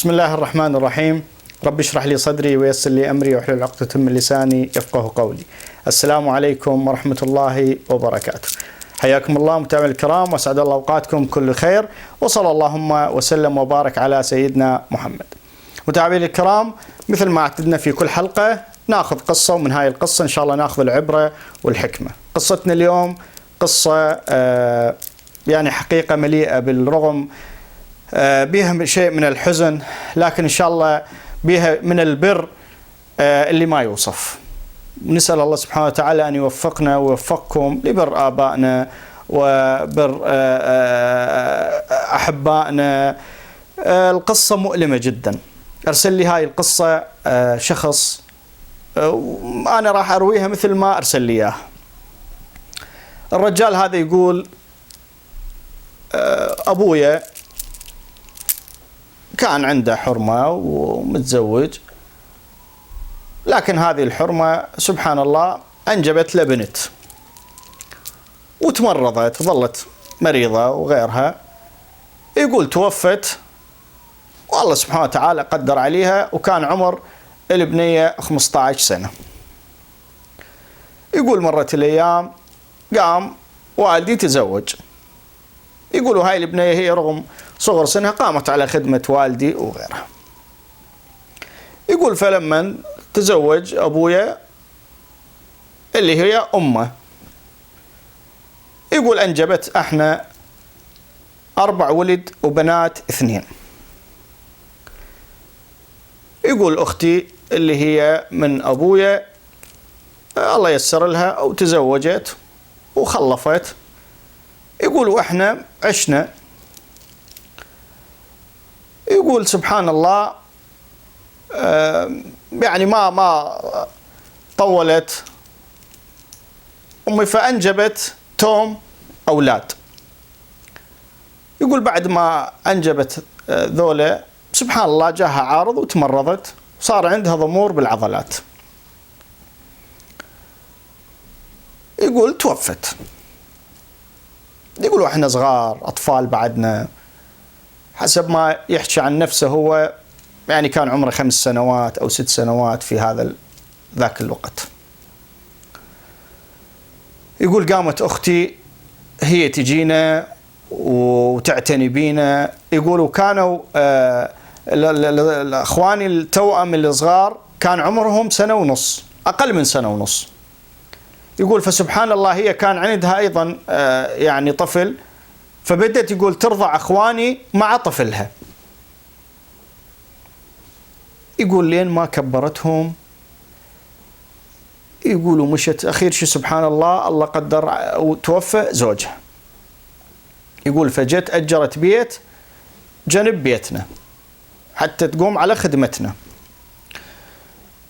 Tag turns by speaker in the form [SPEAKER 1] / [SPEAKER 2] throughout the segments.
[SPEAKER 1] بسم الله الرحمن الرحيم. رب اشرح لي صدري ويسر لي أمري واحلل عقدة من لساني يفقه قولي. السلام عليكم ورحمة الله وبركاته. حياكم الله متابعينا الكرام واسعد الله اوقاتكم كل خير، وصلى اللهم وسلم وبارك على سيدنا محمد. متابعينا الكرام، مثل ما اعتدنا في كل حلقة ناخذ قصة، ومن هاي القصة ان شاء الله ناخذ العبرة والحكمة. قصتنا اليوم قصة يعني حقيقة مليئة بالرغم بها شيء من الحزن، لكن إن شاء الله بها من البر اللي ما يوصف. نسأل الله سبحانه وتعالى أن يوفقنا ويوفقكم لبر آبائنا وبر أحبائنا. القصة مؤلمة جدا. أرسل لي هاي القصة شخص، أنا راح أرويها مثل ما أرسل لي إياها. الرجال هذا يقول: أبويا كان عنده حرمة ومتزوج، لكن هذه الحرمة سبحان الله أنجبت له بنت وتمرضت، ظلت مريضة وغيرها. يقول توفت والله سبحانه وتعالى قدر عليها، وكان عمر البنية 15 سنة. يقول مرت الأيام قام والدي تزوج. يقولوا هاي البنية هي رغم صغر سنها قامت على خدمة والدي وغيرها. يقول فلما تزوج أبويا اللي هي أمه، يقول أنجبت احنا 4 ولد وبنات 2. يقول أختي اللي هي من أبويا الله يسر لها أو تزوجت وخلفت. يقول وإحنا عشنا. يقول سبحان الله يعني ما طولت أمي فأنجبت توم أولاد. يقول بعد ما أنجبت ذولا سبحان الله جاها عارض وتمرضت، صار عندها ضمور بالعضلات. يقول توفت. يقول واحنا صغار أطفال بعدنا، حسب ما يحكي عن نفسه هو يعني كان عمره 5 سنوات أو 6 سنوات في ذاك الوقت. يقول قامت أختي هي تجينا وتعتني بينا. يقول وكانوا الأخواني التوأم الصغار كان عمرهم 1.5 سنة، أقل من 1.5 سنة. يقول فسبحان الله هي كان عندها أيضا يعني طفل، فبدت يقول ترضع أخواني مع طفلها. يقول لين ما كبرتهم. يقولوا مشت أخير شي سبحان الله قدر وتوفى زوجها. يقول فجت أجرت بيت جنب بيتنا حتى تقوم على خدمتنا.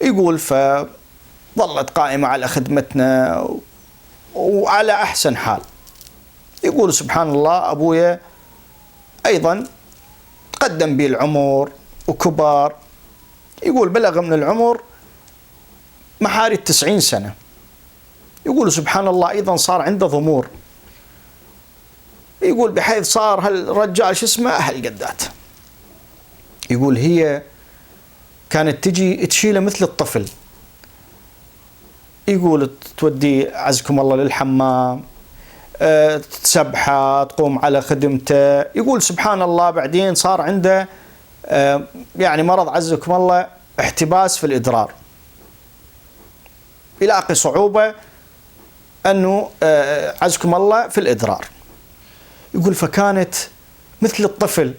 [SPEAKER 1] يقول فظلت قائمة على خدمتنا وعلى أحسن حال. يقول سبحان الله أبويا أيضا تقدم به العمر وكبار. يقول بلغ من العمر محاري 90 سنة. يقول سبحان الله أيضا صار عنده ضمور. يقول بحيث صار هالرجال شو اسمه هالقدات. يقول هي كانت تجي تشيله مثل الطفل. يقول تودي عزكم الله للحمام، تسبحه، تقوم على خدمته. يقول سبحان الله بعدين صار عنده يعني مرض عزكم الله احتباس في الإدرار، يلاقي صعوبة أنه عزكم الله في الإدرار. يقول فكانت مثل الطفل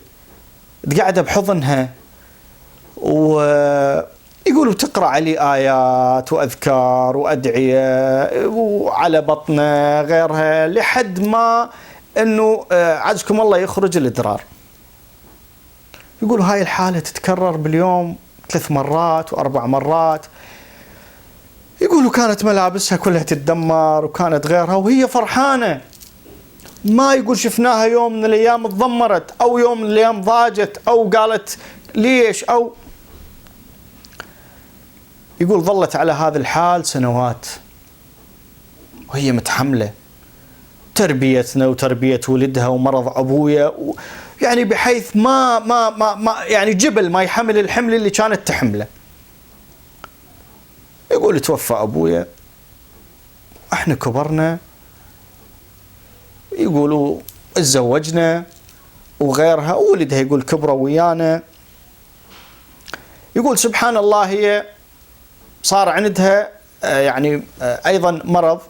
[SPEAKER 1] قاعدة بحضنها، ويقولوا تقرأ عليه آيات وأذكار وأدعية وعلى بطنه غيرها لحد ما أنه عزكم الله يخرج الإدرار. يقولوا هاي الحالة تتكرر باليوم 3 مرات و4 مرات. يقولوا كانت ملابسها كلها تتدمر وكانت غيرها وهي فرحانة، ما يقول شفناها يوم من الأيام تضمرت أو يوم من الأيام ضاجت أو قالت ليش أو. يقول ظلت على هذا الحال سنوات وهي متحملة تربيتنا وتربية ولدها ومرض أبويا يعني بحيث ما يعني جبل ما يحمل الحمل اللي كانت تحمله. يقول توفى أبويا، احنا كبرنا، يقولوا اتزوجنا وغيرها، وولدها يقول كبروا ويانا. يقول سبحان الله هي صار عندها يعني أيضا مرض،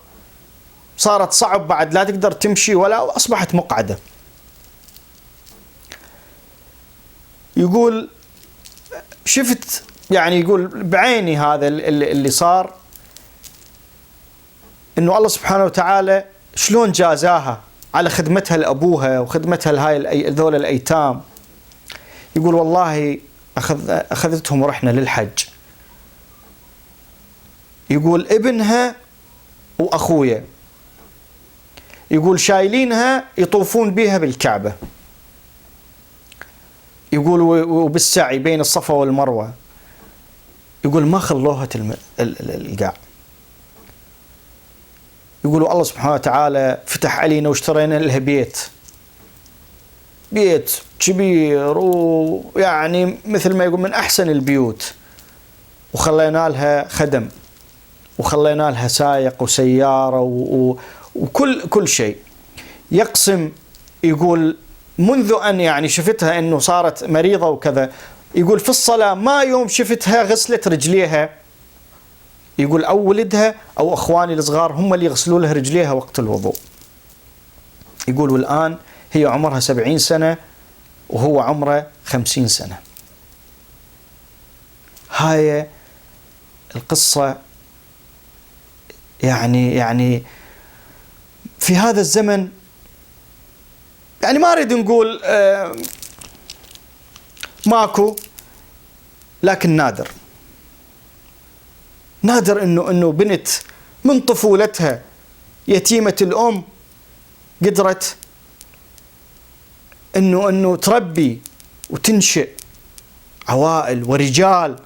[SPEAKER 1] صارت صعب بعد، لا تقدر تمشي ولا، أصبحت مقعدة. يقول شفت يعني، يقول بعيني هذا اللي صار، إنه الله سبحانه وتعالى شلون جازاها على خدمتها لأبوها وخدمتها لهاي ذول الأيتام. يقول والله أخذتهم ورحنا للحج. يقول ابنها وأخويا، يقول شايلينها يطوفون بها بالكعبة، يقول وبالسعي بين الصفا والمروة، يقول ما خلوها القاع. يقولوا الله سبحانه وتعالى فتح علينا واشترينا لها بيت كبير، ويعني مثل ما يقول من أحسن البيوت، وخلينا لها خدم، وخلينا لها سائق وسيارة وكل شيء. يقسم يقول منذ أن يعني شفتها أنه صارت مريضة وكذا، يقول في الصلاة ما يوم شفتها غسلت رجليها. يقول أو ولدها أو أخواني الصغار هم اللي يغسلوا لها رجليها وقت الوضوء. يقول والآن هي عمرها 70 سنة وهو عمره 50 سنة. هاي القصة يعني في هذا الزمن، يعني ما أريد نقول ماكو، لكن نادر إنه بنت من طفولتها يتيمة الأم قدرت إنه تربي وتنشئ عوائل ورجال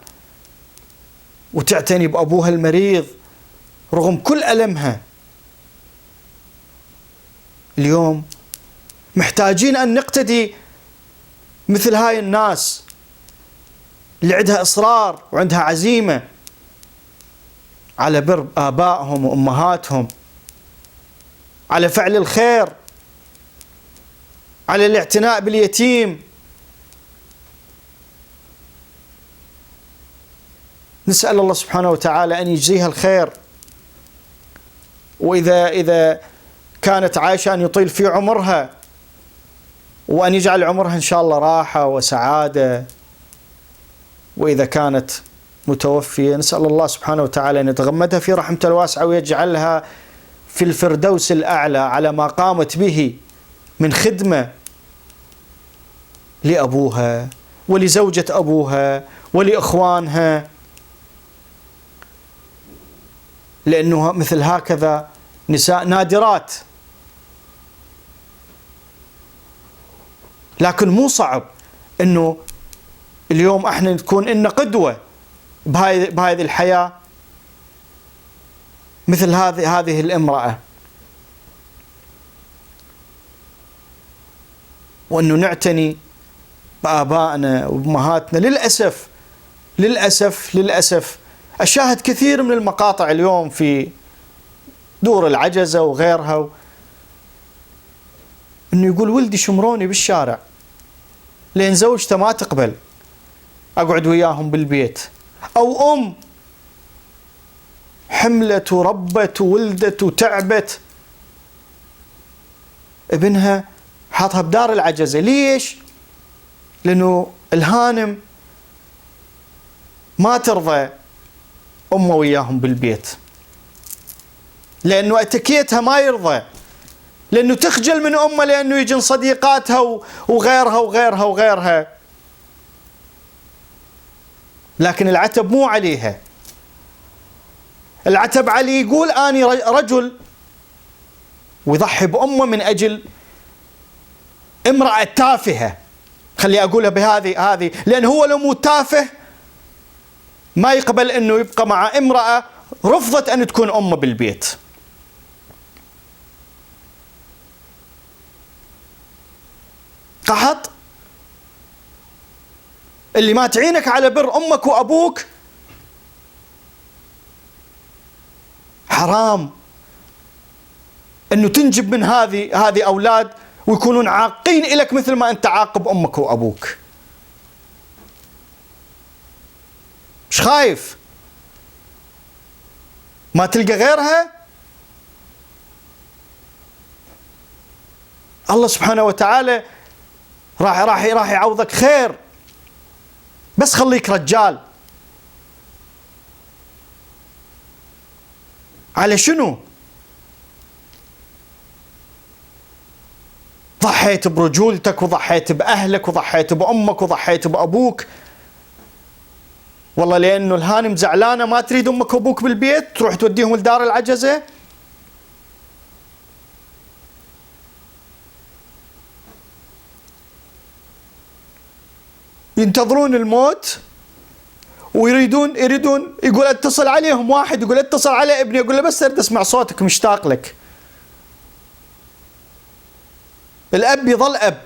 [SPEAKER 1] وتعتني بأبوها المريض رغم كل ألمها. اليوم محتاجين أن نقتدي مثل هاي الناس اللي عندها إصرار وعندها عزيمة على بر آبائهم وأمهاتهم، على فعل الخير، على الاعتناء باليتيم. نسأل الله سبحانه وتعالى أن يجزيها الخير، وإذا كانت عايشة أن يطيل في عمرها، وأن يجعل عمرها إن شاء الله راحة وسعادة. وإذا كانت متوفية نسأل الله سبحانه وتعالى أن يتغمدها في رحمته الواسعة ويجعلها في الفردوس الأعلى على ما قامت به من خدمة لأبوها ولزوجة أبوها ولإخوانها، لأنه مثل هكذا نساء نادرات. لكن مو صعب أنه اليوم احنا نكون إن قدوة بهذه الحياة مثل هذه الامرأة، وأنه نعتني بآبائنا وبأمهاتنا. للأسف أشاهد كثير من المقاطع اليوم في دور العجزة وغيرها، أنه يقول ولدي شمروني بالشارع لأن زوجته ما تقبل أقعد وياهم بالبيت، أو أم حملت وربت وولدت وتعبت ابنها حاطها بدار العجزة. ليش؟ لأنه الهانم ما ترضى أمه وياهم بالبيت، لأنه أتكيتها ما يرضى، لأنه تخجل من أمه، لأنه يجن صديقاتها وغيرها. لكن العتب مو عليها، العتب عليه. يقول أني رجل ويضحي بأمه من أجل امرأة تافهة. خلي أقولها بهذه لأن هو لو مو تافه ما يقبل أنه يبقى مع امرأة رفضت أن تكون أمه بالبيت. قحط. اللي ما تعينك على بر أمك وأبوك حرام أنه تنجب من هذه أولاد ويكونون عاقين إلك مثل ما أنت عاقب أمك وأبوك. مش خايف ما تلقى غيرها؟ الله سبحانه وتعالى راح يعوضك خير، بس خليك رجال. على شنو؟ ضحيت برجولتك وضحيت بأهلك وضحيت بأمك وضحيت بأبوك، والله لأنه الهانم زعلانة ما تريد أمك وأبوك بالبيت تروح توديهم لدار العجزة. ينتظرون الموت ويريدون يقول اتصل عليهم واحد، يقول اتصل على ابني، يقول له بس اريد اسمع صوتك مشتاق لك. الأب يظل أب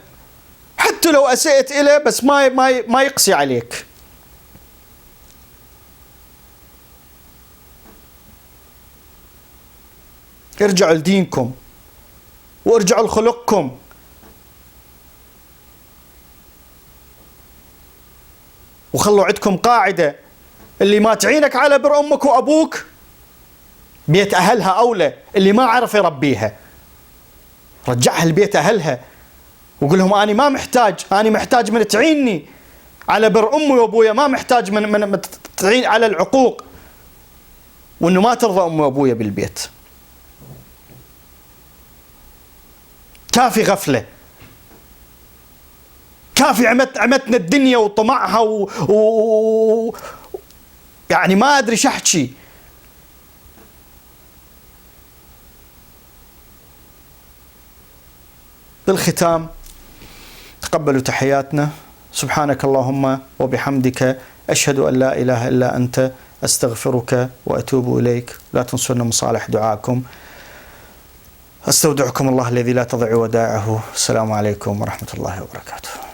[SPEAKER 1] حتى لو أسئت إليه، بس ما يقسي عليك. ارجعوا لدينكم وارجعوا لخلقكم. وخلوا عندكم قاعدة، اللي ما تعينك على بر أمك وأبوك بيت أهلها أولى. اللي ما عرف يربيها رجعها لبيت أهلها وقول لهم أنا ما محتاج، أنا محتاج من تعيني على بر أمي وأبويا، ما محتاج من تعين على العقوق وإنه ما ترضى أمي وأبويا بالبيت. كافي غفلة، كافي عمتنا الدنيا وطمعها يعني ما أدري شحكي. بالختام تقبلوا تحياتنا. سبحانك اللهم وبحمدك أشهد أن لا إله إلا أنت أستغفرك وأتوب إليك. لا تنسونا مصالح دعاءكم. أستودعكم الله الذي لا تضيع ودائعه. السلام عليكم ورحمة الله وبركاته.